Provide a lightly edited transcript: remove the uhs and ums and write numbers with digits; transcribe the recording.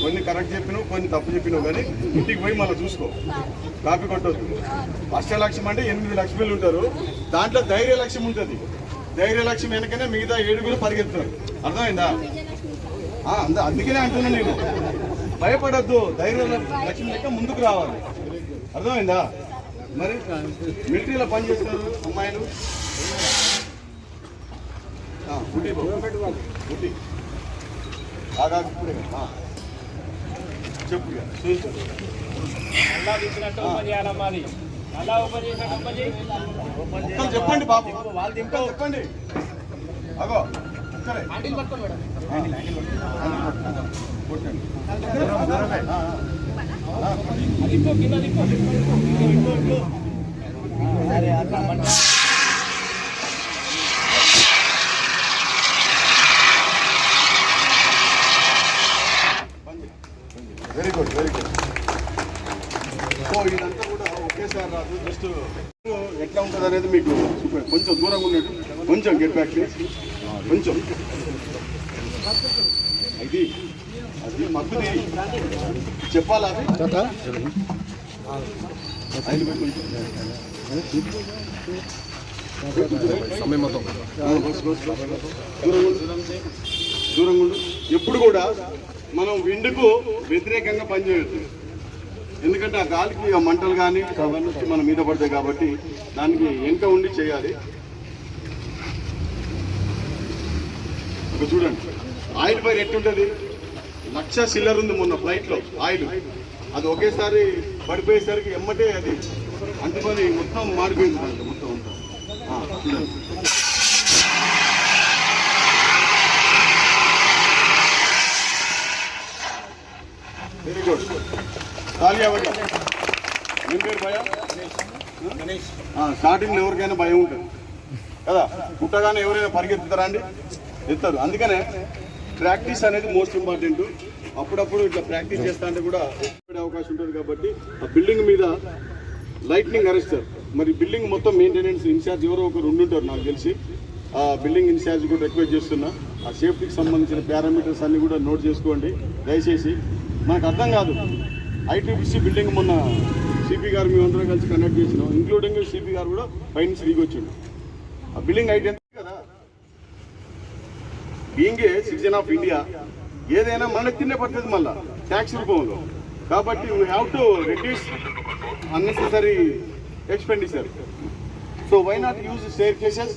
కొన్ని కరెక్ట్ చెప్పినావు, కొన్ని తప్పు చెప్పినావు, కానీ ఇంటికి పోయి మళ్ళీ చూసుకో, కాపీ కొట్టొద్దు. అష్టలక్ష్యం అంటే 8 లక్ష్మీలు ఉంటారు, దాంట్లో ధైర్య లక్ష్యం ఉంటుంది. ధైర్య లక్ష్యం వెనకనే మిగతా 7 పరిగెత్తుతారు. అర్థమైందా? అందుకనే అంటున్నా నేను, భయపడద్దు, ధైర్య లక్ష్యం లెక్క ముందుకు రావాలి. అర్థమైందా? మరి మిలిటరీలో పని చేస్తారు అమ్మాయిలు, చెప్పు చెప్పండి బాబు, చెప్పండి. అగో very good, very good. So ఇదంతా కూడా ఒకేసారి రాదు, జస్ట్ ఎట్లా ఉంటుంది అనేది మీకు కొంచెం దూరంగా ఉన్నట్టు, కొంచెం గెట్ బ్యాక్ కొంచెం. అది మక్కుది చెప్పాలా? దూరంగా ఉండు. ఎప్పుడు కూడా మనం విండుకు వ్యతిరేకంగా పనిచేయద్దు, ఎందుకంటే ఆ గాలికి ఆ మంటలు కానీ అవన్నీ మన మీద పడతాయి కాబట్టి దానికి వెనుక ఉండి చేయాలి. ఒక చూడండి, ఆయిల్ ఫైర్ ఎట్టుంటుంది, 1,00,000 సిల్లర్ ఉంది మొన్న ఫ్లైట్లో ఆయిల్, అది ఒకేసారి పడిపోయేసరికి ఎమ్మటే అది అంటుకొని మొత్తం మాడిపోయింది దాంట్లో మొత్తం అంతా. చూడండి, వెరీ గుడ్. ఖాళీ అవ్వండి. ఏం పేరు భయం? స్టార్టింగ్లో ఎవరికైనా భయం ఉంటుంది కదా, పుట్టగానే ఎవరైనా పరిగెత్తుతారా అండి? ఎత్తారు. అందుకనే ప్రాక్టీస్ అనేది మోస్ట్ ఇంపార్టెంట్. అప్పుడప్పుడు ఇట్లా ప్రాక్టీస్ చేస్తా అంటే కూడా అవకాశం ఉంటుంది. కాబట్టి ఆ బిల్డింగ్ మీద లైట్నింగ్ అరెస్టర్, మరి బిల్డింగ్ మొత్తం మెయింటెనెన్స్ ఇన్ఛార్జ్ ఎవరో ఒకరు ఉండుంటారు నాకు తెలిసి. ఆ బిల్డింగ్ ఇన్ఛార్జ్ కూడా రిక్వెస్ట్ చేస్తున్నా, ఆ సేఫ్టీకి సంబంధించిన పారామీటర్స్ అన్నీ కూడా నోట్ చేసుకోండి దయచేసి. మనకు అర్థం కాదు, ఐటీబీసీ బిల్డింగ్ మొన్న సిపి గారు మేమందరం కలిసి కండక్ట్ చేసినాం, ఇంక్లూడింగ్ సిపి గారు కూడా పైనుంచి దిగి వచ్చిండు. ఆ బిల్డింగ్ హైట్ ఎంత కదా, being a citizen of India ఏదైనా మనకు తినే పడుతుంది మళ్ళీ ట్యాక్స్ రూపంలో. కాబట్టి we have to reduce unnecessary expenditure. So why not use stair cases?